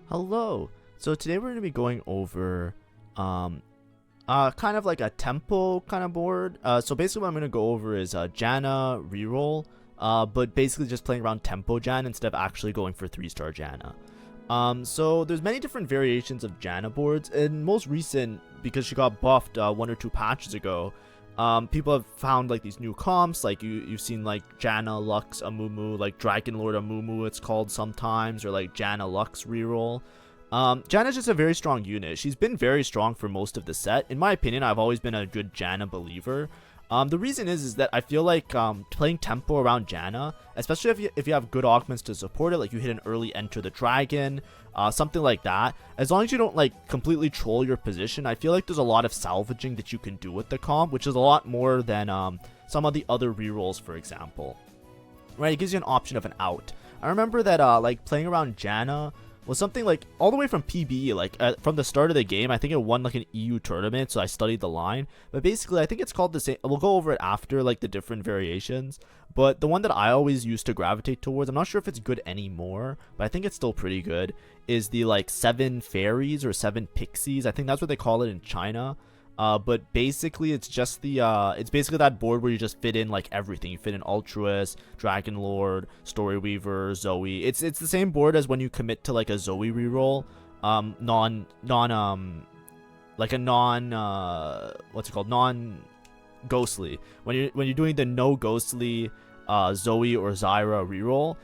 Hello. So today we're going to be going over kind of like a tempo kind of board. So basically what I'm going to go over is Janna reroll, but basically just playing around tempo Jan instead of actually going for 3-star Janna. So there's many different variations of Janna boards, and most recent, because she got buffed 1 or 2 patches ago, people have found like these new comps, like you've seen like Janna Lux Amumu, like Dragon Lord Amumu it's called sometimes, or like Janna Lux reroll. Janna's just a very strong unit. She's been very strong for most of the set. In my opinion, I've always been a good Janna believer. The reason is that I feel like playing tempo around Janna, especially if you have good augments to support it, like you hit an early enter the dragon, something like that, as long as you don't like completely troll your position, I feel like there's a lot of salvaging that you can do with the comp, which is a lot more than some of the other rerolls, for example. Right, it gives you an option of an out. I remember that like playing around Janna was something like all the way from PBE, like from the start of the game. I think it won like an EU tournament, so I studied the line. But basically, I think it's called the same. We'll go over it after, like the different variations. But the one that I always used to gravitate towards, I'm not sure if it's good anymore, but I think it's still pretty good, is the like 7 fairies or 7 pixies. I think that's what they call it in China. But basically it's just the it's basically that board where you just fit in like everything. You fit in Altruist, Dragon Lord, Story Weaver, Zoe. It's the same board as when you commit to like a Zoe reroll, like a non what's it called, non ghostly. When you're doing the no ghostly Zoe or Zyra reroll,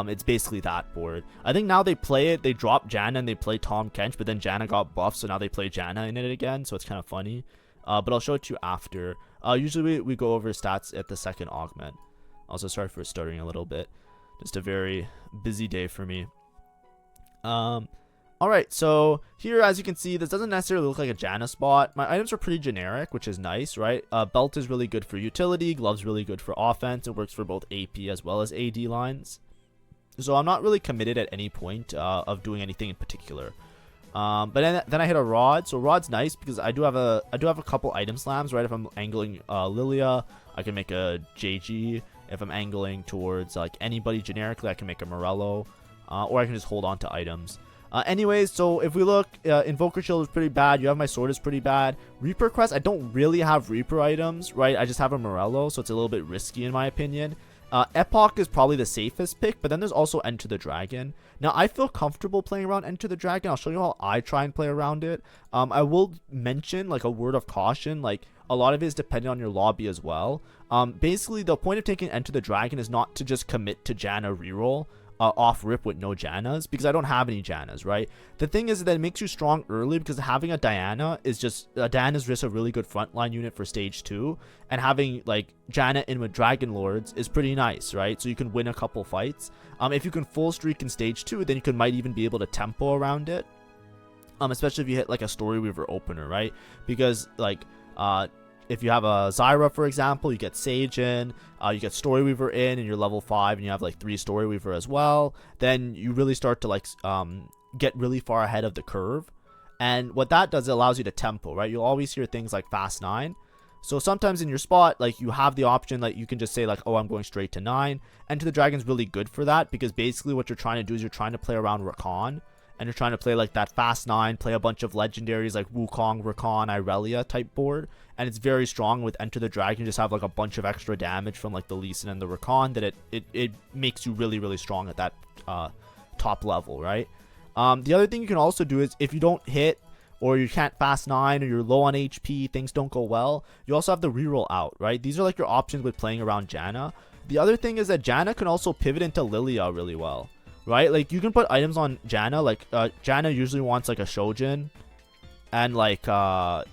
it's basically that board. I think now they play it, they drop Janna and they play Tom Kench, but then Janna got buffed, so now they play Janna in it again, so it's kind of funny. But I'll show it to you after. Usually we go over stats at the second augment. Also, sorry for stuttering a little bit. Just a very busy day for me. Alright, so here, as you can see, this doesn't necessarily look like a Janna spot. My items are pretty generic, which is nice, right? Belt is really good for utility, gloves really good for offense. It works for both AP as well as AD lines. So I'm not really committed at any point of doing anything in particular. But then I hit a rod. So rod's nice because I do have a couple item slams, right? If I'm angling Lilia, I can make a JG. If I'm angling towards like anybody generically, I can make a Morello, or I can just hold on to items. Anyways, so if we look, Invoker Shield is pretty bad. You have my sword is pretty bad. Reaper Crest, I don't really have Reaper items, right? I just have a Morello, so it's a little bit risky in my opinion. Epoch is probably the safest pick, but then there's also Enter the Dragon. Now, I feel comfortable playing around Enter the Dragon. I'll show you how I try and play around it. I will mention, like, a word of caution. Like, a lot of it is dependent on your lobby as well. Basically, the point of taking Enter the Dragon is not to just commit to Janna reroll off rip with no Jannas, because I don't have any Jannas, right? The thing is that it makes you strong early, because having a Diana is just Diana's just a really good frontline unit for stage 2, and having like Janna in with Dragon Lords is pretty nice, right? So you can win a couple fights. If you can full streak in stage 2, then you might even be able to tempo around it, especially if you hit like a Story Weaver opener, right? Because like if you have a Zyra, for example, you get Sage in, you get Story Weaver in, and you're level 5, and you have like 3 Story Weaver as well, then you really start to like get really far ahead of the curve. And what that does, it allows you to tempo, right? You'll always hear things like fast 9. So sometimes in your spot, like you have the option, like you can just say like, oh, I'm going straight to 9. Enter the Dragon's really good for that, because basically what you're trying to do is you're trying to play around Rakan. And you're trying to play like that fast 9, play a bunch of legendaries like Wukong, Rakan, Irelia type board. And it's very strong with Enter the Dragon. You just have like a bunch of extra damage from like the Lee Sin and the Rakan that it makes you really, really strong at that top level, right? The other thing you can also do is if you don't hit, or you can't fast 9, or you're low on HP, things don't go well, you also have the reroll out, right? These are like your options with playing around Janna. The other thing is that Janna can also pivot into Lilia really well. Right, like you can put items on Janna, like Janna usually wants like a Shojin, and like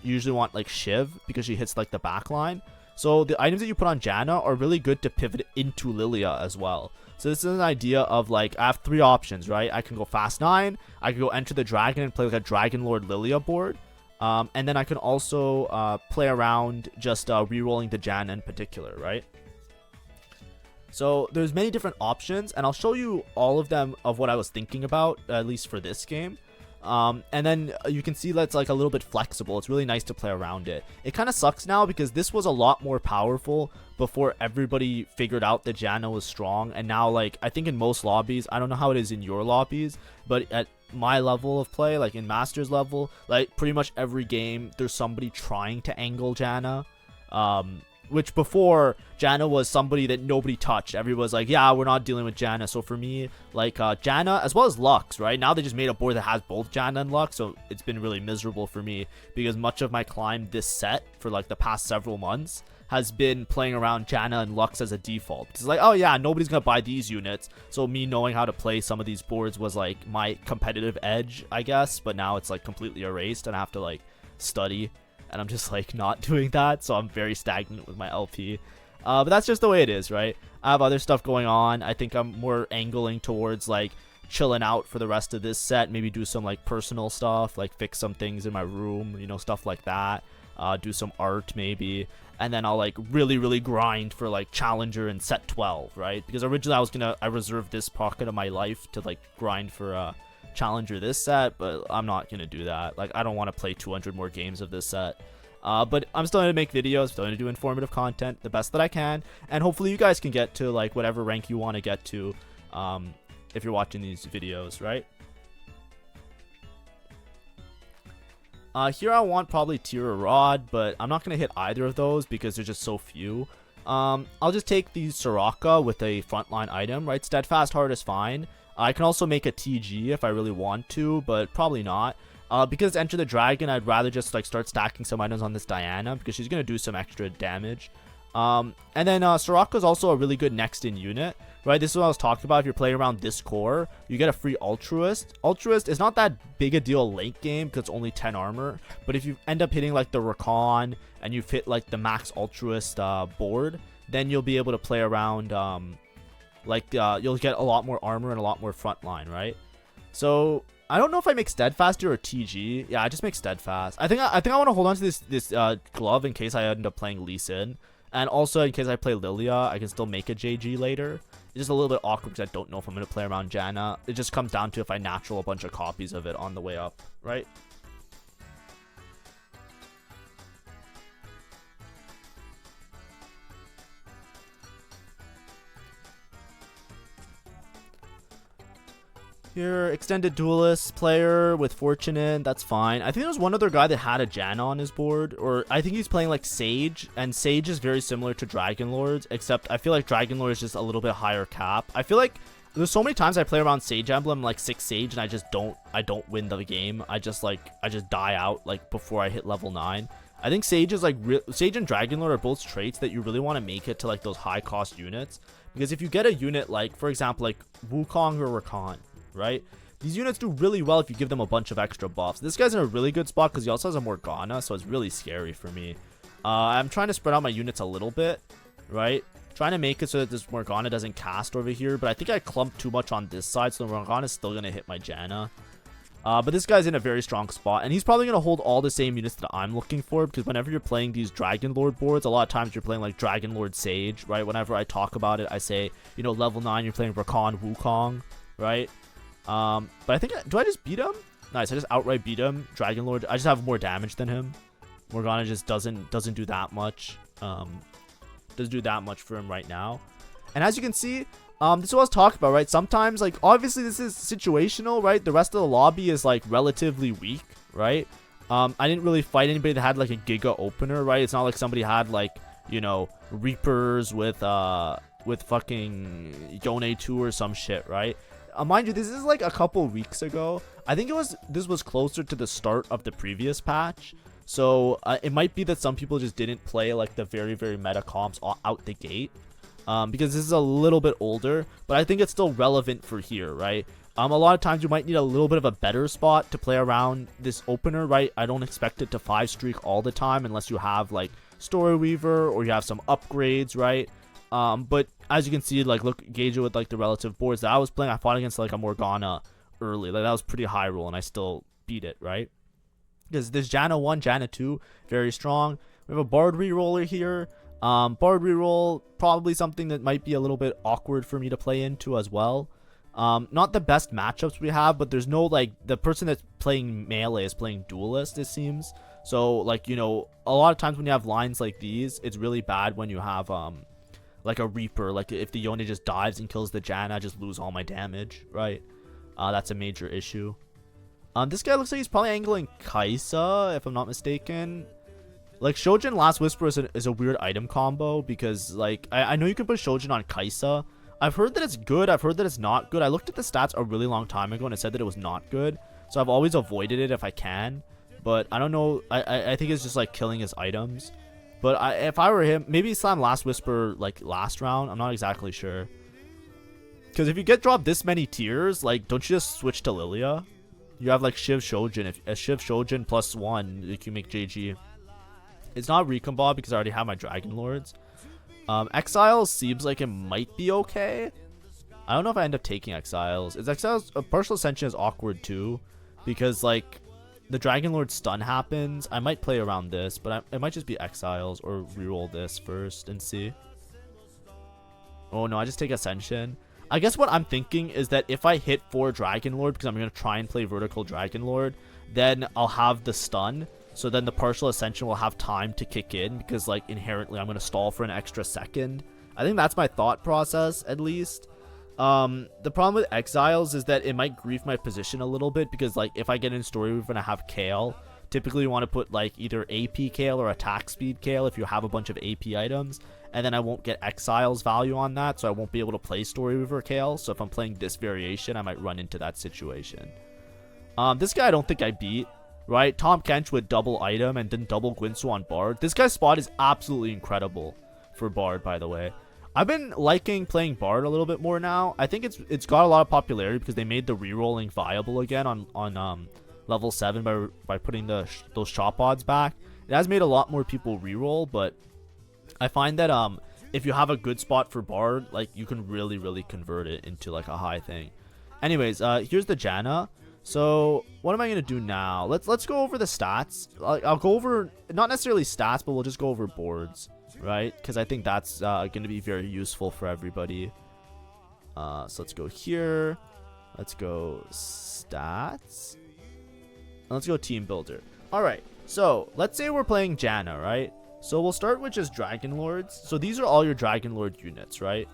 usually want like Shiv, because she hits like the back line. So the items that you put on Janna are really good to pivot into Lilia as well. So this is an idea of like, I have 3 options, right? I can go fast 9, I can go Enter the Dragon and play like a Dragon Lord Lilia board, and then I can also play around just rerolling the Janna in particular, right? So there's many different options, and I'll show you all of them of what I was thinking about, at least for this game. And then you can see that's like a little bit flexible. It's really nice to play around it. It kind of sucks now because this was a lot more powerful before everybody figured out that Janna was strong. And now, like, I think in most lobbies, I don't know how it is in your lobbies, but at my level of play, like in Masters level, like pretty much every game there's somebody trying to angle Janna. Which before, Janna was somebody that nobody touched. Everybody was like, yeah, we're not dealing with Janna. So for me, like Janna, as well as Lux, right? Now they just made a board that has both Janna and Lux. So it's been really miserable for me because much of my climb this set for like the past several months has been playing around Janna and Lux as a default. It's like, oh yeah, nobody's going to buy these units. So me knowing how to play some of these boards was like my competitive edge, I guess. But now it's like completely erased and I have to like study. And I'm just like not doing that, so I'm very stagnant with my LP. But that's just the way it is, right? I have other stuff going on. I think I'm more angling towards like chilling out for the rest of this set. Maybe do some like personal stuff, like fix some things in my room, you know, stuff like that. Do some art maybe. And then I'll like really grind for like Challenger and set 12, right? Because originally I reserved this pocket of my life to like grind for Challenger this set, but I'm not gonna do that. Like, I don't want to play 200 more games of this set. But I'm still gonna make videos, still gonna do informative content the best that I can, and hopefully you guys can get to like whatever rank you want to get to if you're watching these videos, right? Here I want probably Tier or Rod, but I'm not gonna hit either of those because there's just so few. I'll just take the Soraka with a frontline item, right? Steadfast Heart is fine. I can also make a TG if I really want to, but probably not. Because Enter the Dragon, I'd rather just like start stacking some items on this Diana because she's going to do some extra damage. And then Soraka is also a really good next in unit, right? This is what I was talking about. If you're playing around this core, you get a free Altruist. Altruist is not that big a deal late game because it's only 10 armor. But if you end up hitting like the Rakan and you've hit like the max Altruist board, then you'll be able to play around... you'll get a lot more armor and a lot more frontline, right? So I don't know if I make Steadfast here or TG. Yeah, I just make Steadfast. I think I want to hold on to this glove in case I end up playing Lee Sin, and also in case I play Lilia, I can still make a JG later. It's just a little bit awkward because I don't know if I'm gonna play around Janna. It just comes down to if I natural a bunch of copies of it on the way up, right? Here, extended duelist player with Fortune in, that's fine. I think there's one other guy that had a Janna on his board, or I think he's playing like Sage, and Sage is very similar to Dragon Lords, except I feel like Dragon Lord is just a little bit higher cap. I feel like there's so many times I play around Sage Emblem, like 6 Sage, and I don't win the game. I just die out like before I hit level 9. I think Sage is like Sage and Dragon Lord are both traits that you really want to make it to like those high cost units, because if you get a unit like, for example, like Wukong or Rakan, right? These units do really well if you give them a bunch of extra buffs. This guy's in a really good spot because he also has a Morgana, so it's really scary for me. I'm trying to spread out my units a little bit, right? Trying to make it so that this Morgana doesn't cast over here, but I think I clumped too much on this side, so the Morgana's still going to hit my Janna. But this guy's in a very strong spot, and he's probably going to hold all the same units that I'm looking for, because whenever you're playing these Dragon Lord boards, a lot of times you're playing like Dragon Lord Sage, right? Whenever I talk about it, I say, you know, level 9, you're playing Rakan Wukong, right? But I think, do I just beat him? Nice, I just outright beat him. Dragon Lord, I just have more damage than him. Morgana just doesn't do that much. Doesn't do that much for him right now. And as you can see, this is what I was talking about, right? Sometimes, like, obviously this is situational, right? The rest of the lobby is like relatively weak, right? I didn't really fight anybody that had like a Giga opener, right? It's not like somebody had like, you know, Reapers with fucking Yone 2 or some shit, right? Mind you, this is like a couple weeks ago. I think this was closer to the start of the previous patch. So it might be that some people just didn't play like the very meta comps out the gate. Because this is a little bit older, but I think it's still relevant for here, right? A lot of times you might need a little bit of a better spot to play around this opener, right? I don't expect it to 5 streak all the time unless you have like Story Weaver or you have some upgrades, right? But as you can see, like, gauge it with like the relative boards that I was playing. I fought against like a Morgana early, like that was pretty high roll, and I still beat it, right? Because there's Janna 1, Janna 2, very strong. We have a Bard reroller here. Bard reroll, probably something that might be a little bit awkward for me to play into as well. Not the best matchups we have, but there's no like the person that's playing melee is playing duelist, it seems. So like, you know, a lot of times when you have lines like these, it's really bad when you have like a Reaper. Like if the Yone just dives and kills the Janna, I just lose all my damage, right? That's a major issue. This guy looks like he's probably angling Kaisa, if I'm not mistaken. Like Shojin Last Whisper is a weird item combo because like I know you can put Shojin on Kaisa. I've heard that it's good. I've heard that it's not good. I looked at the stats a really long time ago and it said that it was not good. So I've always avoided it if I can. But I don't know. I think it's just like killing his items. But if I were him, maybe slam Last Whisper like last round. I'm not exactly sure. Because if you get dropped this many tiers, like don't you just switch to Lilia? You have like Shiv Shojin. If a Shiv Shojin +1, you can make JG. It's not Recon Ball because I already have my Dragon Lords. Exiles seems like it might be okay. I don't know if I end up taking Exiles. Is Exiles a Partial Ascension is awkward too, because like the Dragon Lord stun happens. I might play around this, but it might just be Exiles or reroll this first and see. Oh no, I just take Ascension. I guess what I'm thinking is that if I hit 4 Dragon Lord, because I'm going to try and play Vertical Dragon Lord, then I'll have the stun. So then the Partial Ascension will have time to kick in because like inherently I'm going to stall for an extra second. I think that's my thought process at least. The problem with Exiles is that it might grief my position a little bit because like if I get in story we're going to have Kale. Typically you want to put like either AP Kale or attack speed Kale if you have a bunch of AP items. And then I won't get Exiles value on that, so I won't be able to play Story Weaver Kale. So if I'm playing this variation, I might run into that situation. This guy I don't think I beat, right? Tom Kench with double item and then double Guinsoo on Bard. This guy's spot is absolutely incredible for Bard, by the way. I've been liking playing Bard a little bit more now. I think it's got a lot of popularity because they made the rerolling viable again on level 7 by putting those shop odds back. It has made a lot more people reroll, but I find that if you have a good spot for Bard, like you can really convert it into like a high thing. Anyways, here's the Janna. So what am I gonna do now? Let's go over the stats. I'll go over not necessarily stats, but we'll just go over boards, right? Because I think that's gonna be very useful for everybody. So let's go here. Let's go stats. And let's go team builder. All right. So let's say we're playing Janna, right? So we'll start with just Dragon Lords. So these are all your Dragon Lord units, right?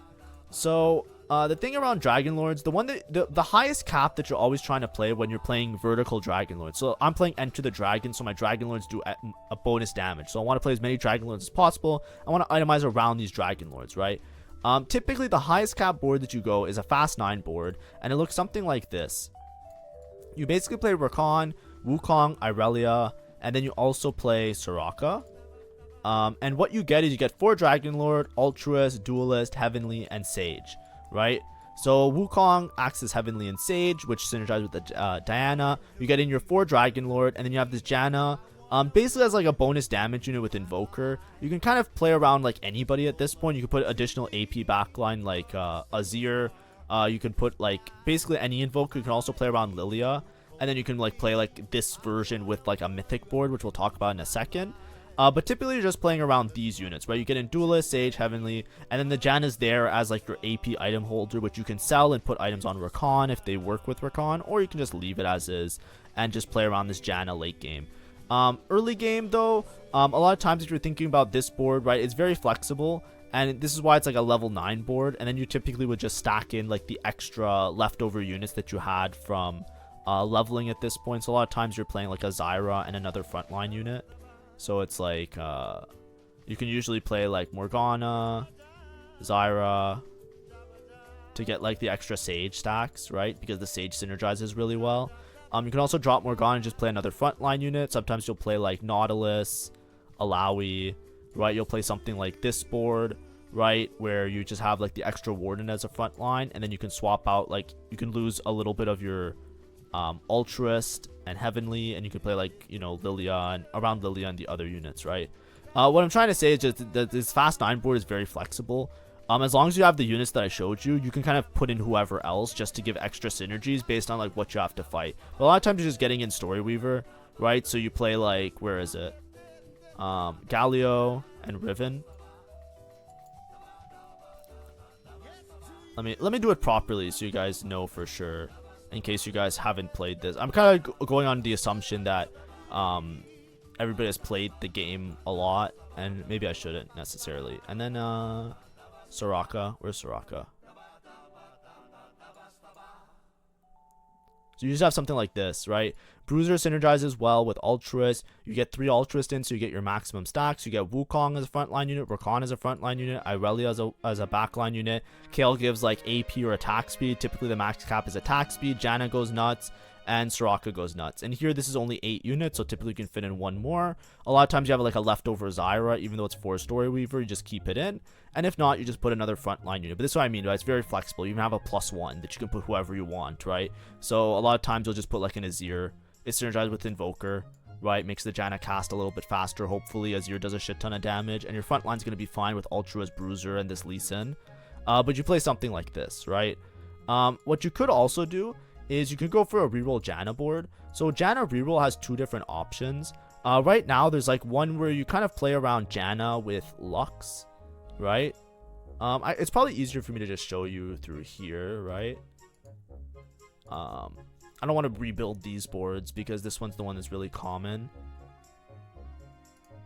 So the thing around Dragon Lords, the highest cap that you're always trying to play when you're playing vertical Dragon Lords. So I'm playing Enter the Dragon, so my Dragon Lords do a bonus damage. So I want to play as many Dragon Lords as possible. I want to itemize around these Dragon Lords, right? Typically the highest cap board that you go is a Fast 9 board, and it looks something like this. You basically play Rakan, Wukong, Irelia, and then you also play Soraka. And what you get is you get 4 Dragon Lord, Altruist, Duelist, Heavenly, and Sage, right? So Wukong acts as Heavenly and Sage, which synergize with the Diana. You get in your 4 Dragon Lord, and then you have this Janna. Basically as like a bonus damage unit with Invoker. You can kind of play around like anybody at this point. You can put additional AP backline like Azir. You can put like basically any Invoker. You can also play around Lilia. And then you can like play like this version with like a Mythic board, which we'll talk about in a second. But typically you're just playing around these units, right? You get in Duelist, Sage, Heavenly, and then the Janna's there as like your AP item holder, which you can sell and put items on Rakan if they work with Rakan, or you can just leave it as is and just play around this Janna late game. Early game though, a lot of times if you're thinking about this board, right, it's very flexible, and this is why it's like a level 9 board, and then you typically would just stack in like the extra leftover units that you had from leveling at this point. So a lot of times you're playing like a Zyra and another frontline unit. So it's like, you can usually play like Morgana, Zyra, to get like the extra Sage stacks, right? Because the Sage synergizes really well. You can also drop Morgana and just play another frontline unit. Sometimes you'll play like Nautilus, Alawi, right? You'll play something like this board, right? Where you just have like the extra Warden as a frontline, and then you can swap out, like, you can lose a little bit of your Altruist and Heavenly, and you can play like, you know, Lilia and around Lilia and the other units, right? What I'm trying to say is just that this Fast 9 board is very flexible. As long as you have the units that I showed you, you can kind of put in whoever else just to give extra synergies based on like what you have to fight. But a lot of times you're just getting in Story Weaver, right? So you play like, where is it? Galio and Riven. let me do it properly so you guys know for sure, in case you guys haven't played this. I'm kind of going on the assumption that everybody has played the game a lot, and maybe I shouldn't necessarily. And then Soraka, where's Soraka? So you just have something like this, right? Bruiser synergizes well with Altruist. You get 3 Altruist in, so you get your maximum stacks. You get Wukong as a frontline unit, Rakan as a frontline unit, Irelia as a backline unit. Kale gives like AP or attack speed. Typically the max cap is attack speed. Janna goes nuts, and Soraka goes nuts. And here this is only 8 units, so typically you can fit in 1 more. A lot of times you have like a leftover Zyra, even though it's 4 Story Weaver, you just keep it in. And if not, you just put another frontline unit. But this is what I mean, right? It's very flexible. You even have a +1 that you can put whoever you want, right? So a lot of times you'll just put like an Azir. It's synergized with Invoker, right? Makes the Janna cast a little bit faster. Hopefully Azir does a shit ton of damage, and your front line's going to be fine with Ultra's Bruiser and this Lee Sin. But you play something like this, right? What you could also do is you could go for a reroll Janna board. So Janna reroll has 2 different options. Right now there's like one where you kind of play around Janna with Lux, right? It's probably easier for me to just show you through here, right? I don't want to rebuild these boards because this one's the one that's really common.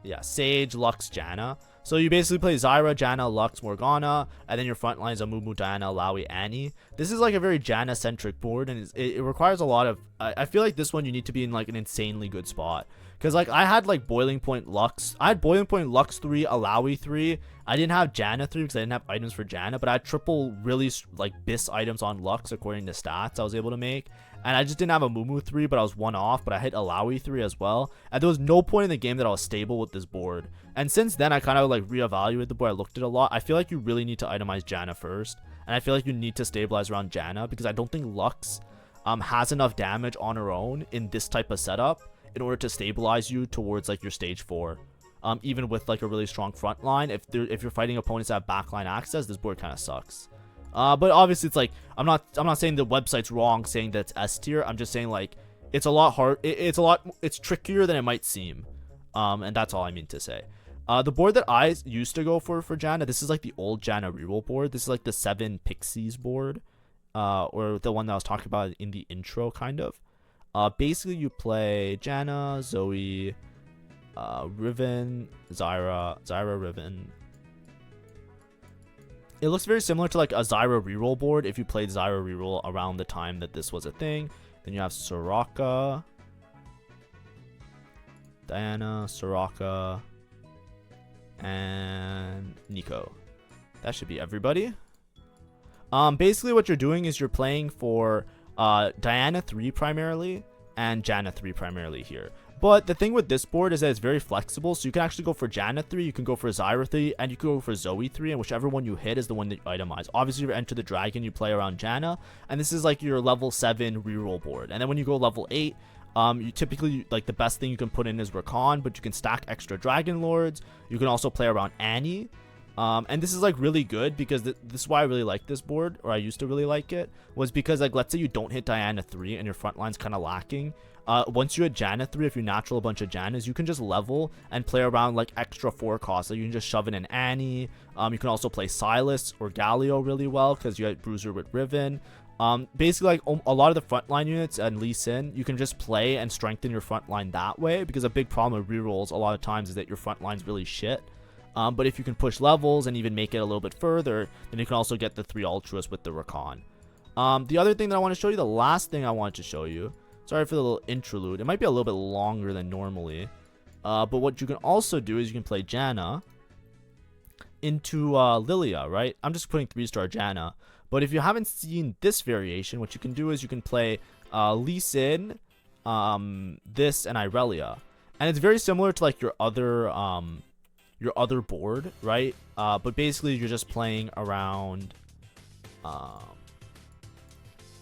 Yeah, Sage, Lux, Janna. So you basically play Zyra, Janna, Lux, Morgana, and then your front lines are Mumu, Diana, Alawi, Annie. This is like a very Janna-centric board, and it requires a lot of... I feel like this one you need to be in like an insanely good spot. Because like I had like Boiling Point Lux. I had Boiling Point Lux 3, Alawi 3. I didn't have Janna 3 because I didn't have items for Janna, but I had triple really like BIS items on Lux according to stats I was able to make. And I just didn't have a Mumu 3, but I was 1 off, but I hit Alawi 3 as well. And there was no point in the game that I was stable with this board. And since then, I kind of like reevaluated the board. I looked at it a lot. I feel like you really need to itemize Janna first. And I feel like you need to stabilize around Janna because I don't think Lux has enough damage on her own in this type of setup in order to stabilize you towards like your stage 4. Even with like a really strong front line, if you're fighting opponents that have backline access, this board kind of sucks. But obviously it's like I'm not saying the website's wrong saying that it's S tier. I'm just saying like it's a lot hard. It's trickier than it might seem. And that's all I mean to say. The board that I used to go for Janna, this is like the old Janna reroll board. This is like the 7 Pixies board, or the one that I was talking about in the intro, kind of. Basically you play Janna, Zoe, Riven, Zyra, Riven. It looks very similar to like a Zyra reroll board if you played Zyra reroll around the time that this was a thing. Then you have Soraka, Diana, Soraka, and Nico. That should be everybody. Basically what you're doing is you're playing for Diana 3 primarily and Janna 3 primarily here. But the thing with this board is that it's very flexible, so you can actually go for Janna 3, you can go for Zyra 3, and you can go for Zoe 3, and whichever one you hit is the one that you itemize. Obviously, if you enter the Dragon, you play around Janna, and this is like your level 7 reroll board. And then when you go level 8, you typically, like the best thing you can put in is Rakan, but you can stack extra Dragon Lords. You can also play around Annie. And this is like really good because this is why I really like this board, or I used to really like it, was because like let's say you don't hit Diana 3 and your front line's kind of lacking. Once you hit Janna 3, if you natural a bunch of Jannas, you can just level and play around like extra 4 costs. So you can just shove in an Annie. You can also play Silas or Galio really well because you have Bruiser with Riven. Basically, like a lot of the frontline units and Lee Sin, you can just play and strengthen your front line that way, because a big problem with rerolls a lot of times is that your front line's really shit. But if you can push levels and even make it a little bit further, then you can also get the 3 Ultras with the Rakan. The other thing that I want to show you, the last thing I wanted to show you, sorry for the little interlude, it might be a little bit longer than normally, but what you can also do is you can play Janna into Lilia, right? I'm just putting 3-star Janna, but if you haven't seen this variation, what you can do is you can play Lee Sin, this, and Irelia, and it's very similar to like your other board, right? But basically you're just playing around,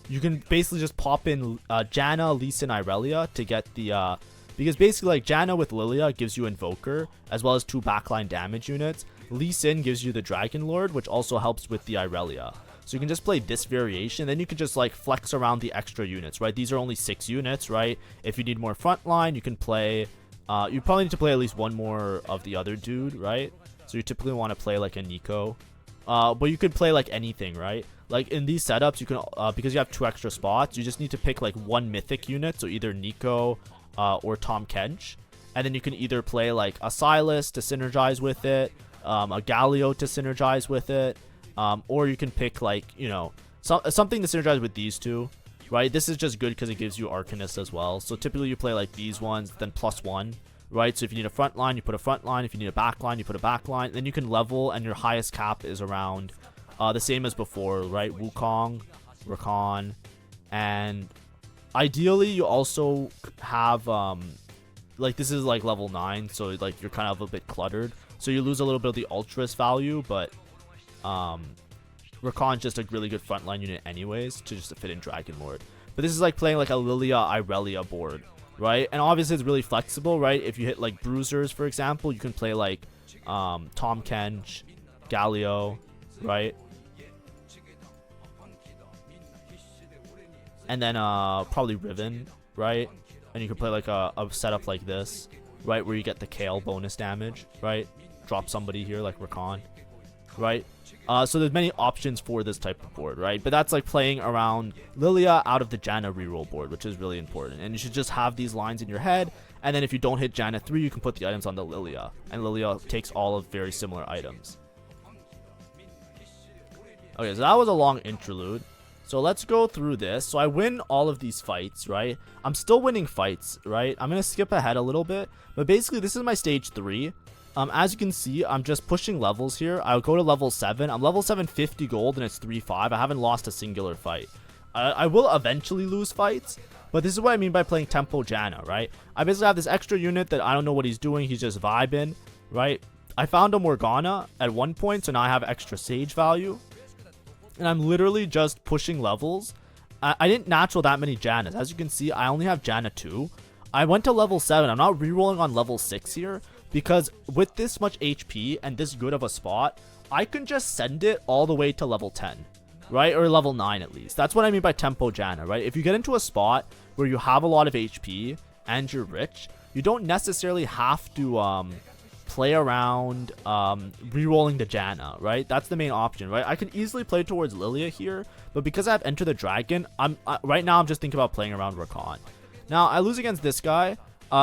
you can basically just pop in Janna, Lee Sin, Irelia to get the, because basically like Janna with Lilia gives you Invoker, as well as 2 backline damage units. Lee Sin gives you the Dragon Lord, which also helps with the Irelia. So you can just play this variation, then you can just like flex around the extra units, right? These are only 6 units, right? If you need more frontline, you can play, you probably need to play at least one more of the other dude, right? So you typically want to play like a Nico. But you could play like anything, right? Like in these setups, you can because you have 2 extra spots, you just need to pick like 1 mythic unit, so either Nico or Tom Kench, and then you can either play like a Silas to synergize with it, a Galio to synergize with it, or you can pick like, you know, something to synergize with these two, right? This is just good because it gives you Arcanist as well. So typically you play like these ones, then +1, right? So if you need a front line, you put a front line. If you need a back line, you put a back line. Then you can level, and your highest cap is around the same as before, right? Wukong, Rakan, and ideally you also have like this is like level 9, so like you're kind of a bit cluttered, so you lose a little bit of the Ultras value, but Rakan's just a really good frontline unit anyways to just fit in Dragon Lord. But this is like playing like a Lilia Irelia board, right? And obviously it's really flexible, right? If you hit like bruisers, for example, you can play like Tom Kench, Galio, right? And then probably Riven, right? And you can play like a setup like this, right? Where you get the Kale bonus damage, right? Drop somebody here like Rakan, right? So there's many options for this type of board, right? But that's like playing around Lilia out of the Janna reroll board, which is really important. And you should just have these lines in your head. And then if you don't hit Janna 3, you can put the items on the Lilia. And Lilia takes all of very similar items. Okay, so that was a long interlude. So let's go through this. So I win all of these fights, right? I'm still winning fights, right? I'm going to skip ahead a little bit. But basically, this is my stage 3. As you can see, I'm just pushing levels here. I'll go to level 7. I'm level 7, 50 gold, and it's 3-5. I haven't lost a singular fight. I will eventually lose fights, but this is what I mean by playing Tempo Janna, right? I basically have this extra unit that I don't know what he's doing. He's just vibing, right? I found a Morgana at one point, so now I have extra Sage value. And I'm literally just pushing levels. I didn't natural that many Jannas. As you can see, I only have Janna 2. I went to level 7. I'm not rerolling on level 6 here, because with this much HP and this good of a spot, I can just send it all the way to level 10, right? Or level 9 at least. That's what I mean by Tempo Janna, right? If you get into a spot where you have a lot of HP and you're rich, you don't necessarily have to play around rerolling the Janna, right? That's the main option, right? I can easily play towards Lilia here, but because I have Enter the Dragon, right now I'm just thinking about playing around Rakan. Now, I lose against this guy.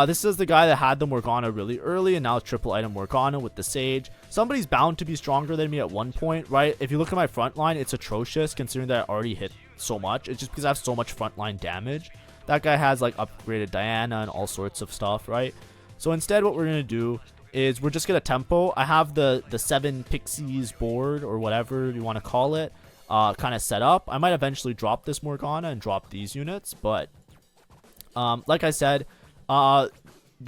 This is the guy that had the Morgana really early, and now it's triple item Morgana with the Sage. Somebody's bound to be stronger than me at one point, right? If you look at my front line, it's atrocious considering that I already hit so much. It's just because I have so much frontline damage. That guy has like upgraded Diana and all sorts of stuff, right? So instead, what we're going to do is we're just going to tempo. I have the 7 Pixies board, or whatever you want to call it, kind of set up. I might eventually drop this Morgana and drop these units, but like I said, the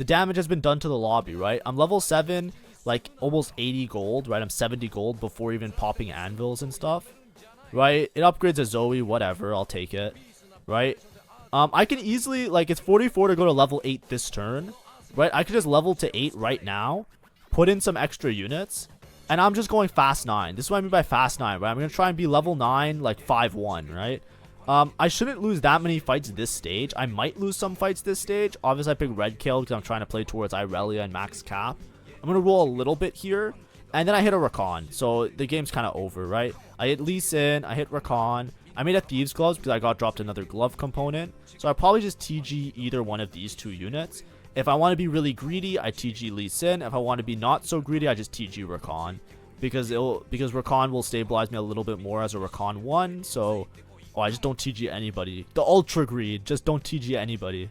damage has been done to the lobby, right? I'm level 7, like almost 80 gold, right? I'm 70 gold before even popping anvils and stuff, right? It upgrades a Zoe, whatever, I'll take it, right? I can easily, like, it's 44 to go to level 8 this turn, right? I could just level to 8 right now, put in some extra units, and I'm just going fast 9. This is what I mean by fast 9, right? I'm going to try and be level 9, like 5-1, right? I shouldn't lose that many fights this stage. I might lose some fights this stage. Obviously, I picked Red Kill because I'm trying to play towards Irelia and max cap. I'm going to roll a little bit here, and then I hit a Rakan. So the game's kind of over, right? I hit Lee Sin, I hit Rakan. I made a Thieves Gloves because I got dropped another glove component. So I probably just TG either one of these 2 units. If I want to be really greedy, I TG Lee Sin. If I want to be not so greedy, I just TG Rakan. Because Rakan will stabilize me a little bit more as a Rakan 1, so... Oh, I just don't TG anybody. The Ultra Greed. Just don't TG anybody.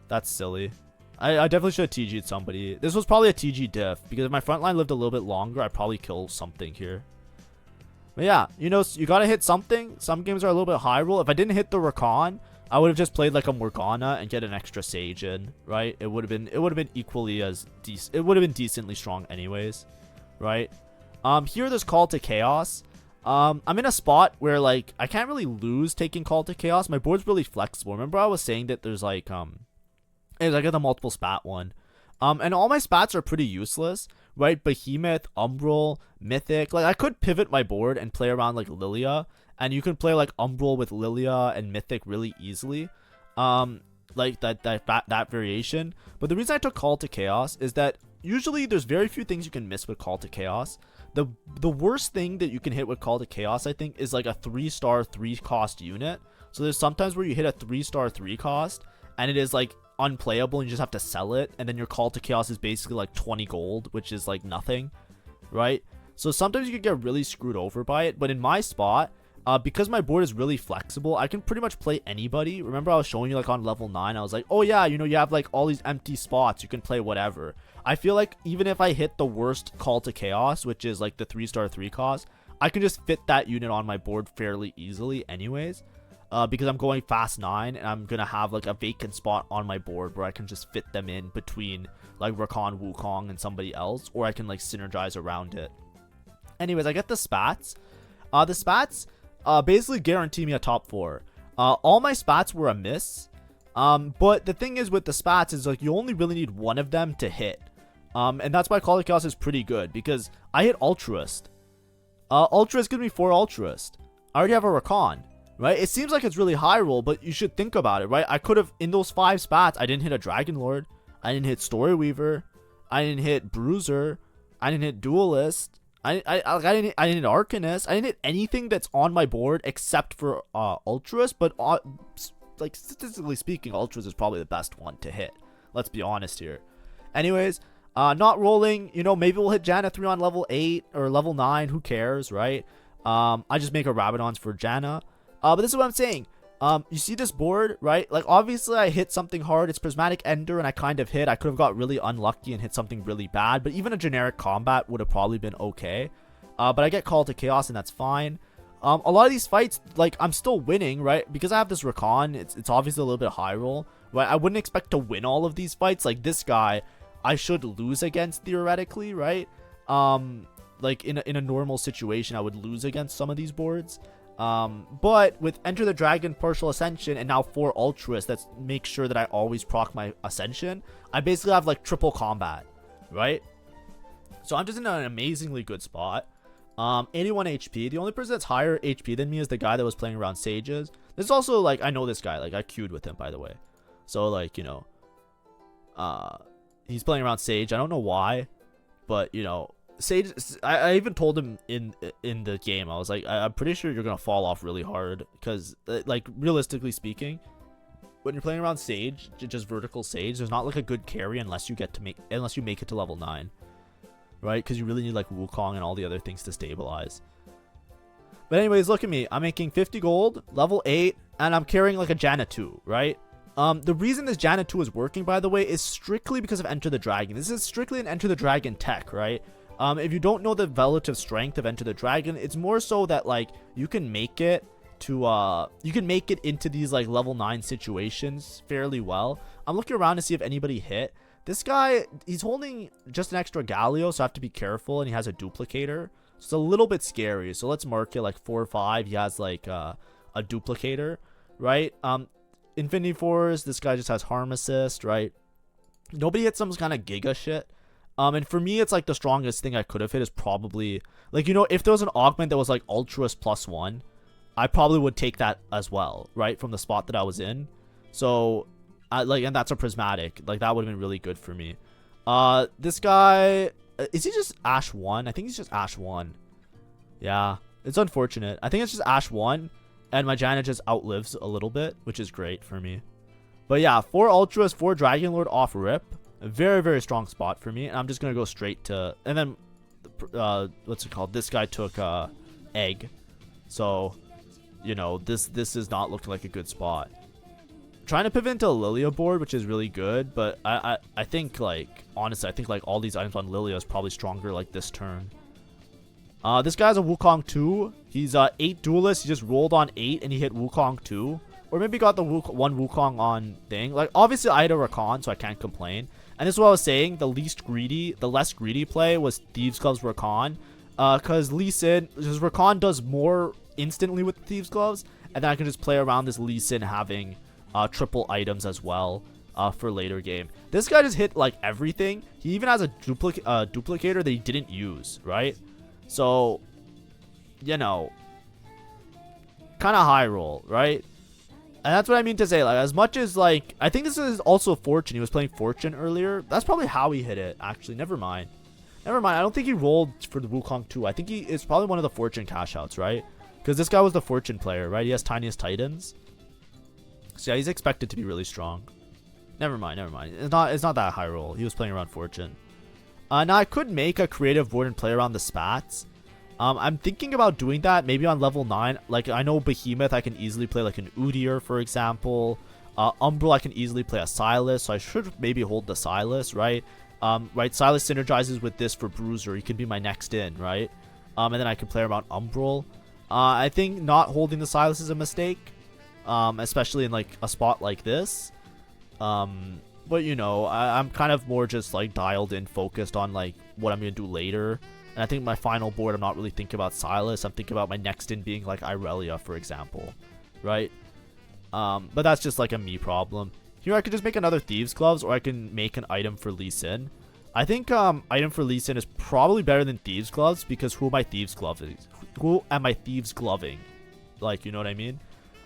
That's silly. I definitely should have TG'd somebody. This was probably a TG diff, because if my front line lived a little bit longer, I'd probably kill something here. But yeah, you know, you gotta hit something. Some games are a little bit high roll. If I didn't hit the Rakan, I would have just played like a Morgana and get an extra Sage in, right? It would have been equally as decent. It would have been decently strong anyways, right? Here there's Call to Chaos. I'm in a spot where, like, I can't really lose taking Call to Chaos. My board's really flexible. Remember I was saying that there's, like, I got the multiple spat one. And all my spats are pretty useless, right? Behemoth, Umbral, Mythic. Like, I could pivot my board and play around, like, Lilia. And you can play, like, Umbral with Lilia and Mythic really easily. Like, that variation. But the reason I took Call to Chaos is that usually there's very few things you can miss with Call to Chaos. The worst thing that you can hit with Call to Chaos, I think, is like a 3-star 3-cost unit. So there's sometimes where you hit a 3-star 3-cost and it is like unplayable and you just have to sell it, and then your Call to Chaos is basically like 20 gold, which is like nothing, right? So sometimes you could get really screwed over by it. But in my spot, because my board is really flexible, I can pretty much play anybody. Remember I was showing you like on level 9, I was like, oh yeah, you know, you have like all these empty spots, you can play whatever. I feel like even if I hit the worst Call to Chaos, which is like the 3-star 3 cost, I can just fit that unit on my board fairly easily anyways. Because I'm going fast 9 and I'm gonna have like a vacant spot on my board where I can just fit them in between like Rakan, Wukong, and somebody else, or I can like synergize around it. Anyways, I get the spats. The spats basically guarantee me a top 4. All my spats were a miss. But the thing is with the spats is like you only really need one of them to hit. And that's why Call of Chaos is pretty good, because I hit Altruist. Altruist gives me 4 Altruist. I already have a Rakan, right? It seems like it's really high roll, but you should think about it, right? I could have, in those 5 spats, I didn't hit a Dragon Lord. I didn't hit Story Weaver. I didn't hit Bruiser. I didn't hit Duelist. I didn't hit Arcanist. I didn't hit anything that's on my board except for Ultras, but like statistically speaking, Ultras is probably the best one to hit. Let's be honest here. Anyways, not rolling, you know, maybe we'll hit Janna 3 on level 8 or level 9, who cares, right? I just make a Rabadons for Janna. But this is what I'm saying. You see this board, right? Like, obviously, I hit something hard. It's Prismatic Ender, and I kind of hit. I could have got really unlucky and hit something really bad, but even a generic combat would have probably been okay. But I get Call to Chaos, and that's fine. A lot of these fights, like, I'm still winning, right? Because I have this Rakan, it's obviously a little bit high roll, right? I wouldn't expect to win all of these fights. Like, this guy, I should lose against, theoretically, right? Like, in a normal situation, I would lose against some of these boards. But with Enter the Dragon, Partial Ascension, and now 4 Ultras that make sure that I always proc my Ascension, I basically have like triple combat, right? So I'm just in an amazingly good spot. 81 HP. The only person that's higher HP than me is the guy that was playing around Sages. There's also like, I know this guy, like I queued with him, by the way. So like, you know, he's playing around Sage. I don't know why, but you know, Sage, I even told him in the game, I was like, I'm pretty sure you're gonna fall off really hard, because like realistically speaking, when you're playing around Sage, just vertical Sage, there's not like a good carry unless you make it to level 9, right? Because you really need like Wukong and all the other things to stabilize. But anyways, look at me, I'm making 50 gold, level 8, and I'm carrying like a Janna 2, right? The reason this Janna 2 is working, by the way, is strictly because of Enter the Dragon. This is strictly an Enter the Dragon tech, right? If you don't know the relative strength of Enter the Dragon, it's more so that like you can make it to into these like level 9 situations fairly well. I'm looking around to see if anybody hit. This guy, he's holding just an extra Galio, so I have to be careful, and he has a duplicator. So it's a little bit scary. So let's mark it like 4 or 5. He has like a duplicator, right? Infinity Force, this guy just has Harm Assist, right? Nobody hit some kind of Giga shit. And for me, it's like the strongest thing I could have hit is probably, like, you know, if there was an augment that was like Ultras +1, I probably would take that as well, right, from the spot that I was in. So, and that's a Prismatic. Like, that would have been really good for me. This guy, is he just Ash 1? I think he's just Ash 1. Yeah, it's unfortunate. I think it's just Ash 1, and my Janna just outlives a little bit, which is great for me. But yeah, 4 Ultras, 4 Dragon Lord off rip. A very, very strong spot for me. And I'm just going to go straight to... And then, what's it called? This guy took Egg. So, you know, this is not looking like a good spot. Trying to pivot into a Lilia board, which is really good. But I think, like, honestly, I think, like, all these items on Lilia is probably stronger, like, this turn. This guy's a Wukong 2. He's 8 Duelist. He just rolled on 8 and he hit Wukong 2. Or maybe got the one Wukong on thing. Like, obviously, I had a Rakan, so I can't complain. And this is what I was saying. The less greedy play was Thieves Gloves Rakan. Because Lee Sin, because Rakan does more instantly with Thieves Gloves. And then I can just play around this Lee Sin having triple items as well for later game. This guy just hit, like, everything. He even has a duplicator that he didn't use, right? So, you know, kind of high roll, right? And that's what I mean to say, like, as much as, like, I think this is also Fortune. He was playing Fortune earlier. That's probably how he hit it, actually. Never mind. Never mind. I don't think he rolled for the Wukong 2. I think it's probably one of the Fortune cash outs, right? Because this guy was the Fortune player, right? He has Tiniest Titans. So yeah, he's expected to be really strong. Never mind. It's not that high roll. He was playing around Fortune. Now I could make a creative board and play around the spats. I'm thinking about doing that maybe on level 9. Like, I know Behemoth I can easily play like an Udyr, for example. Umbral I can easily play a Silas, so I should maybe hold the Silas, right? Right, Silas synergizes with this for Bruiser. He can be my next in, right? And then I can play around Umbral. I think not holding the Silas is a mistake, especially in like a spot like this. But you know, I'm kind of more just like dialed in, focused on like what I'm gonna do later. And I think my final board, I'm not really thinking about Silas. I'm thinking about my next in being like Irelia, for example, right? But that's just like a me problem. Here I could just make another Thieves Gloves, or I can make an item for Lee Sin. I think item for Lee Sin is probably better than Thieves Gloves, because who am I Thieves Gloving? Who am I Thieves Gloving? Like, you know what I mean?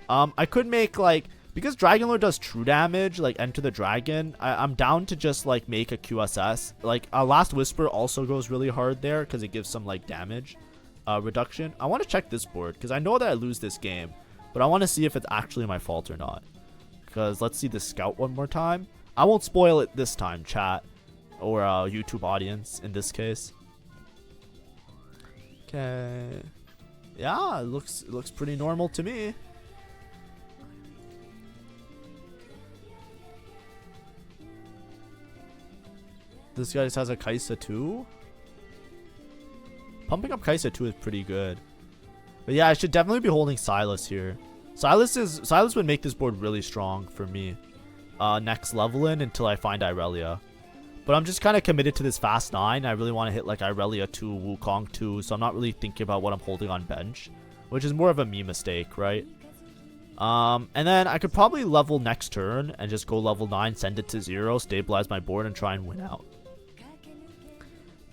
I could make like, because Dragon Lord does true damage, like Enter the Dragon, I'm down to just like make a QSS. Like Last Whisper also goes really hard there because it gives some like damage reduction. I want to check this board because I know that I lose this game, but I want to see if it's actually my fault or not. Because let's see the scout one more time. I won't spoil it this time, chat, or YouTube audience in this case. Okay. Yeah, it looks pretty normal to me. This guy just has a Kaisa too. Pumping up Kaisa 2 is pretty good. But yeah, I should definitely be holding Silas here. Silas would make this board really strong for me. Next level in until I find Irelia. But I'm just kind of committed to this fast 9. I really want to hit like Irelia 2, Wukong 2. So I'm not really thinking about what I'm holding on bench, which is more of a me mistake, right? And then I could probably level next turn and just go level 9, send it to 0, stabilize my board, and try and win out.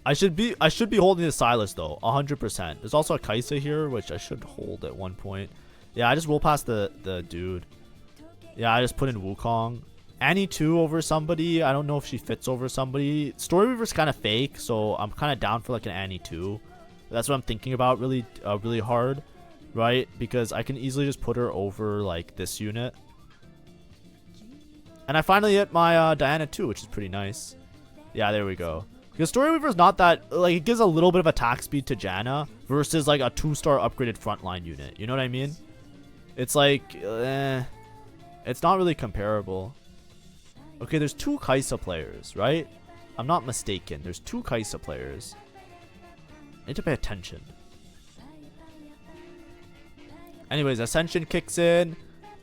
I should be holding the Silas though, 100%. There's also a Kaisa here, which I should hold at one point. Yeah, I just roll past the dude. Yeah, I just put in Wukong. Annie 2 over somebody. I don't know if she fits over somebody. Story Weaver's kind of fake, so I'm kind of down for like an Annie 2. That's what I'm thinking about really hard, right? Because I can easily just put her over like this unit. And I finally hit my Diana 2, which is pretty nice. Yeah, there we go. Because Story Weaver's not that, like, it gives a little bit of attack speed to Janna versus like a 2-star upgraded frontline unit. You know what I mean? It's like, it's not really comparable. Okay, there's 2 Kaisa players, right? I'm not mistaken. There's 2 Kaisa players. I need to pay attention. Anyways, Ascension kicks in.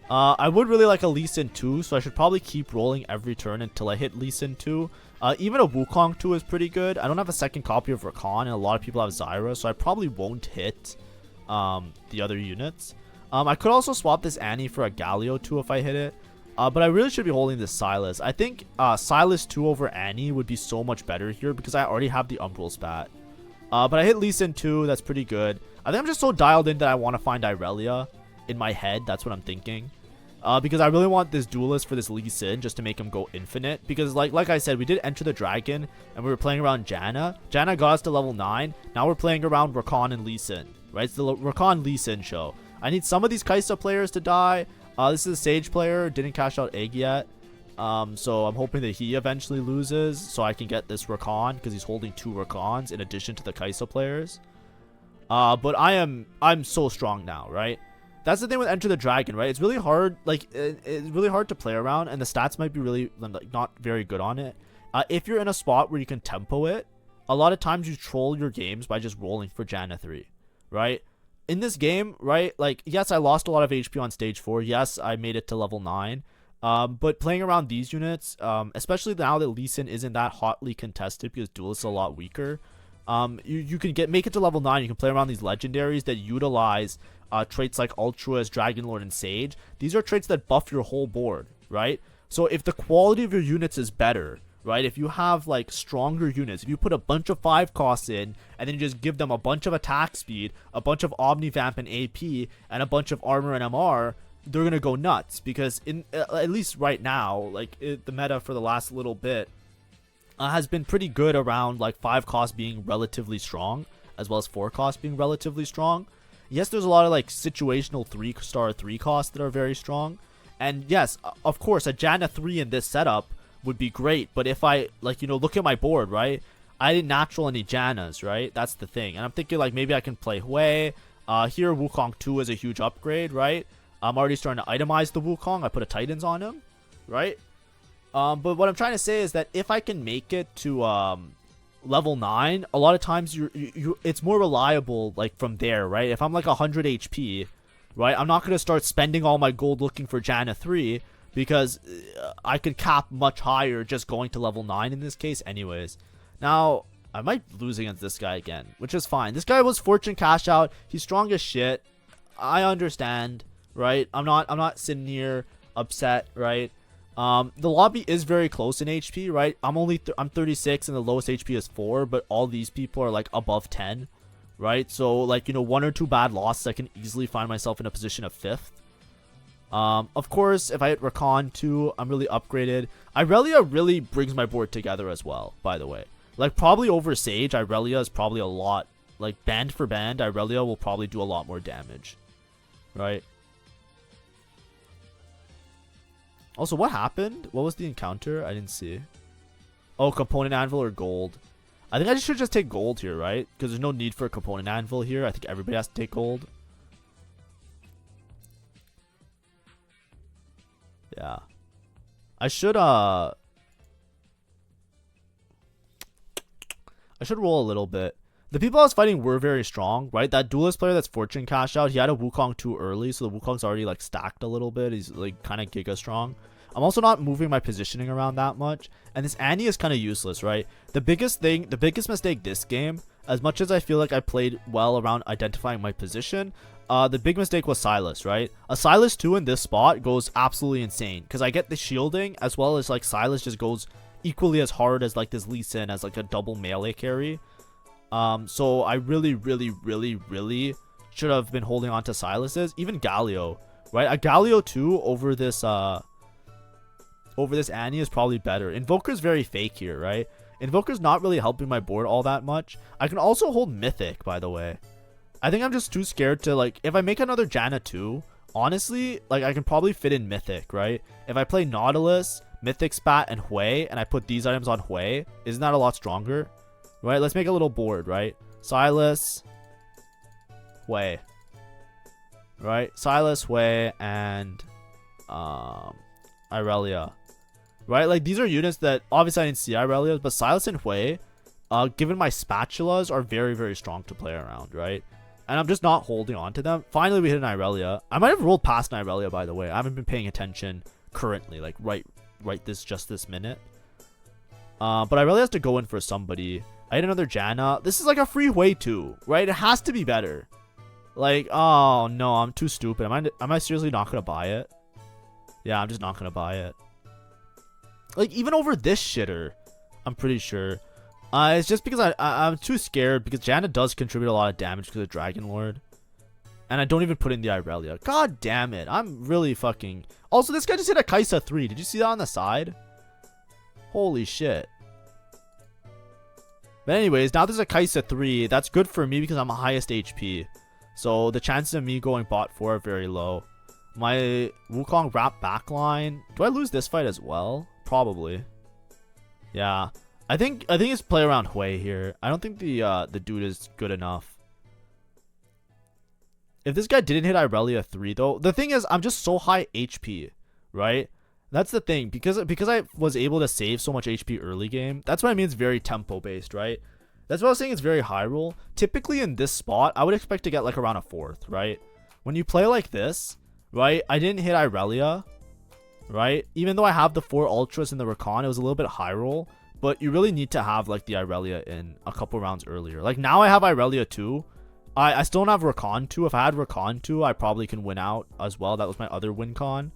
I would really like a Lee Sin 2, so I should probably keep rolling every turn until I hit Lee Sin 2. Even a Wukong 2 is pretty good. I don't have a second copy of Rakan, and a lot of people have Zyra, so I probably won't hit the other units. I could also swap this Annie for a Galio 2 if I hit it. But I really should be holding this Silas. I think Silas 2 over Annie would be so much better here because I already have the Umbral spat. But I hit Lee Sin 2. That's pretty good. I think I'm just so dialed in that I want to find Irelia in my head. That's what I'm thinking. Because I really want this duelist for this Lee Sin just to make him go infinite. Because like I said, we did Enter the Dragon and we were playing around Janna. Janna got us to level 9. Now we're playing around Rakan and Lee Sin. Right? It's the Rakan Lee Sin show. I need some of these Kaisa players to die. This is a Sage player. Didn't cash out Egg yet. So I'm hoping that he eventually loses so I can get this Rakan because he's holding 2 Rakans in addition to the Kaisa players. But I'm so strong now, right? That's the thing with Enter the Dragon, right? It's really hard, like, it's really hard to play around, and the stats might be really, like, not very good on it. If you're in a spot where you can tempo it, a lot of times you troll your games by just rolling for Janna 3, right? In this game, right, like, yes, I lost a lot of HP on stage 4. Yes, I made it to level 9. But playing around these units, especially now that Lee Sin isn't that hotly contested because Duelist is a lot weaker, you can make it to level 9. You can play around these legendaries that utilize traits like Altruist, Dragon Lord, and Sage. These are traits that buff your whole board, right? So if the quality of your units is better, right? If you have like stronger units, if you put a bunch of 5 costs in and then you just give them a bunch of attack speed, a bunch of Omnivamp and AP, and a bunch of armor and MR, they're gonna go nuts. Because in at least right now, like the meta for the last little bit, has been pretty good around like 5 cost being relatively strong, as well as 4 cost being relatively strong. Yes, there's a lot of like situational 3-star 3 costs that are very strong. And yes, of course, a Janna 3 in this setup would be great. But if I, like, you know, look at my board, right? I didn't natural any Jannas, right? That's the thing. And I'm thinking, like, maybe I can play Hui. Here, Wukong 2 is a huge upgrade, right? I'm already starting to itemize the Wukong. I put a Titans on him, right? But what I'm trying to say is that if I can make it to level 9, a lot of times it's more reliable, like, from there, right? If I'm, like, 100 HP, right? I'm not going to start spending all my gold looking for Janna 3, because I could cap much higher just going to level 9 in this case anyways. Now, I might lose against this guy again, which is fine. This guy was fortune cash out. He's strong as shit. I understand, right? I'm not sitting here upset, right? The lobby is very close in HP, right? I'm 36 and the lowest HP is 4, but all these people are like above 10, right? So like, you know, 1 or 2 bad losses, I can easily find myself in a position of 5th. Of course, if I hit Rakan 2, I'm really upgraded. Irelia really brings my board together as well, by the way. Like, probably over Sage, Irelia is probably a lot. Like, band for band, Irelia will probably do a lot more damage. Right? Also, what happened? What was the encounter? I didn't see. Oh, component anvil or gold. I think I should just take gold here, right? Because there's no need for a component anvil here. I think everybody has to take gold. Yeah. I should roll a little bit. The people I was fighting were very strong, right? That duelist player that's fortune cash out, he had a Wukong too early, so the Wukong's already like stacked a little bit. He's like kind of giga strong. I'm also not moving my positioning around that much, and this Annie is kind of useless, right? The biggest mistake this game, as much as I feel like I played well around identifying my position, the big mistake was Sylas, right? A Sylas 2 in this spot goes absolutely insane, because I get the shielding, as well as like Sylas just goes equally as hard as like this Lee Sin as like a double melee carry. So I really should have been holding on to Sylas's. Even Galio, right? A Galio 2 over this Annie is probably better. Invoker's very fake here, right? Invoker's not really helping my board all that much. I can also hold Mythic, by the way. I think I'm just too scared to, like, if I make another Janna 2, honestly, like, I can probably fit in Mythic, right? If I play Nautilus, Mythic Spat, and Hui, and I put these items on Hui, isn't that a lot stronger? Right? Let's make a little board, right? Sylas, Hui. Right? Sylas, Hui, and Irelia. Right? Like, these are units that, obviously I didn't see Irelia's, but Sylas and Hui, given my spatulas, are very strong to play around, right? And I'm just not holding on to them. Finally, we hit an Irelia. I might have rolled past an Irelia, by the way. I haven't been paying attention currently, like right this minute. But Irelia has to go in for somebody. I hit another Janna. This is like a free Hui too, right? It has to be better. Like, oh no, I'm too stupid. Am I seriously not gonna buy it? Yeah, I'm just not gonna buy it. Like, even over this shitter, I'm pretty sure. It's just because I'm too scared, because Janna does contribute a lot of damage because of Dragon Lord. And I don't even put in the Irelia. God damn it. I'm really fucking... Also, this guy just hit a Kaisa 3. Did you see that on the side? Holy shit. But anyways, now there's a Kaisa 3. That's good for me because I'm the highest HP. So the chances of me going bot 4 are very low. My Wukong wrap backline. Do I lose this fight as well? Probably. Yeah. I think it's play around Hui here. I don't think the dude is good enough. If this guy didn't hit Irelia 3 though, the thing is I'm just so high HP, right? That's the thing, because I was able to save so much HP early game. That's what I mean. It's very tempo based, right? That's what I was saying. It's very high roll. Typically in this spot, I would expect to get like around a 4th, right? When you play like this, right? I didn't hit Irelia, right? Even though I have the 4 ultras in the Rakan, it was a little bit high roll. But you really need to have like the Irelia in a couple rounds earlier. Like now I have Irelia 2. I still don't have Rakan 2. If I had Rakan 2, I probably can win out as well. That was my other win con.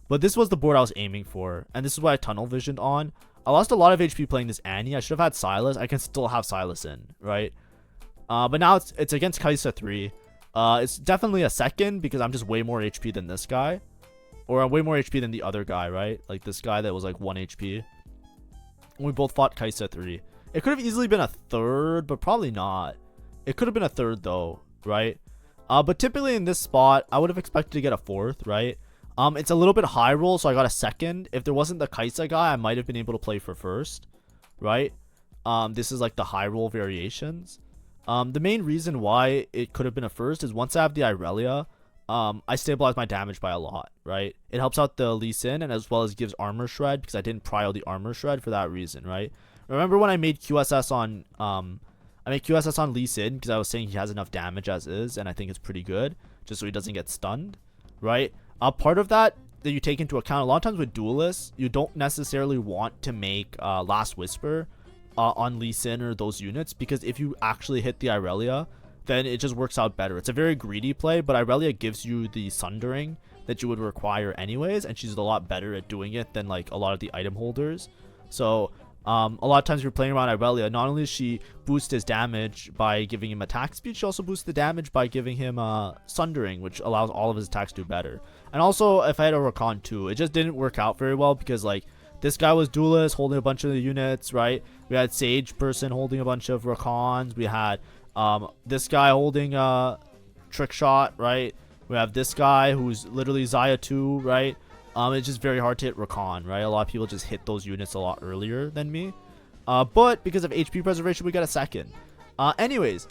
But this was the board I was aiming for. And this is what I tunnel visioned on. I lost a lot of HP playing this Annie. I should have had Sylas. I can still have Sylas in, right? But now it's against Kaisa 3. It's definitely a second because I'm just way more HP than this guy. Or I'm way more HP than the other guy, right? Like this guy that was like 1 HP. We both fought Kaisa 3. It could have easily been a third, but probably not. It could have been a third though, right? But typically in this spot, I would have expected to get a fourth, right? It's a little bit high roll, so I got a second. If there wasn't the Kaisa guy, I might have been able to play for first, right? This is like the high roll variations. The main reason why it could have been a first is once I have the Irelia, I stabilize my damage by a lot, right? It helps out the Lee Sin and as well as gives armor shred because I didn't prio the armor shred for that reason, right? Remember when I made QSS on Lee Sin because I was saying he has enough damage as is, and I think it's pretty good just so he doesn't get stunned, right? Part of that you take into account, a lot of times with duelists, you don't necessarily want to make Last Whisper on Lee Sin or those units, because if you actually hit the Irelia, then it just works out better. It's a very greedy play, but Irelia gives you the sundering that you would require anyways, and she's a lot better at doing it than like a lot of the item holders. So a lot of times if you're playing around Irelia, not only does she boost his damage by giving him attack speed, she also boosts the damage by giving him sundering, which allows all of his attacks to do better. And also, if I had a Rakan too, it just didn't work out very well because like this guy was duelist holding a bunch of the units, right? We had Sage person holding a bunch of Rakans. We had this guy holding Trick Shot, right? We have this guy who's literally Xayah 2, right? It's just very hard to hit Rakan, right? A lot of people just hit those units a lot earlier than me. But because of HP preservation, we got a second. Anyways,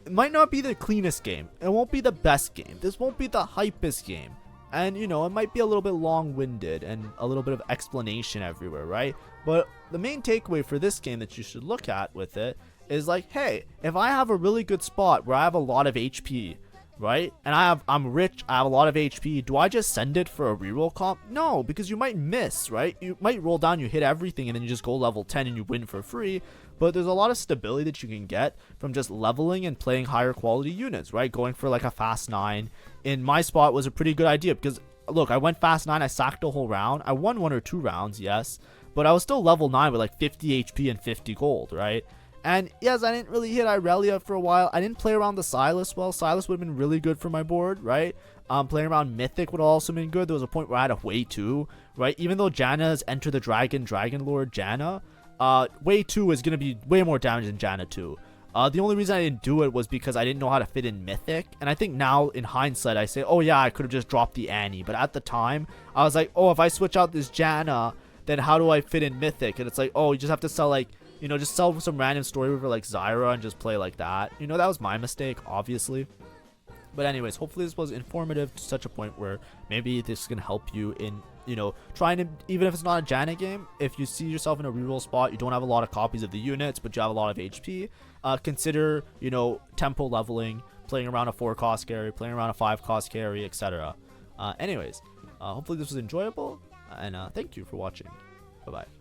it might not be the cleanest game. It won't be the best game. This won't be the hypest game. And, you know, it might be a little bit long-winded and a little bit of explanation everywhere, right? But the main takeaway for this game that you should look at with it is like, hey, if I have a really good spot where I have a lot of HP, right? And I'm rich, I have a lot of HP, do I just send it for a reroll comp? No, because you might miss, right? You might roll down, you hit everything, and then you just go level 10 and you win for free. But there's a lot of stability that you can get from just leveling and playing higher quality units, right? Going for like a fast 9 in my spot was a pretty good idea because, look, I went fast 9, I sacked a whole round. I won 1 or 2 rounds, yes, but I was still level 9 with like 50 HP and 50 gold, right? And yes, I didn't really hit Irelia for a while. I didn't play around the Sylas well. Sylas would have been really good for my board, right? Playing around Mythic would have also been good. There was a point where I had a Way 2, right? Even though Janna is Enter the Dragon, Dragon Lord Janna, Way 2 is going to be way more damage than Janna 2. The only reason I didn't do it was because I didn't know how to fit in Mythic. And I think now, in hindsight, I say, oh yeah, I could have just dropped the Annie. But at the time, I was like, oh, if I switch out this Janna, then how do I fit in Mythic? And it's like, oh, you just have to sell like, you know, just sell some random story river like Zyra and just play like that. You know, that was my mistake, obviously. But anyways, hopefully this was informative to such a point where maybe this can help you in, you know, trying to, even if it's not a Janna game, if you see yourself in a reroll spot, you don't have a lot of copies of the units, but you have a lot of HP, consider, you know, tempo leveling, playing around a 4 cost carry, playing around a 5 cost carry, etc. Anyways, hopefully this was enjoyable, and thank you for watching. Bye-bye.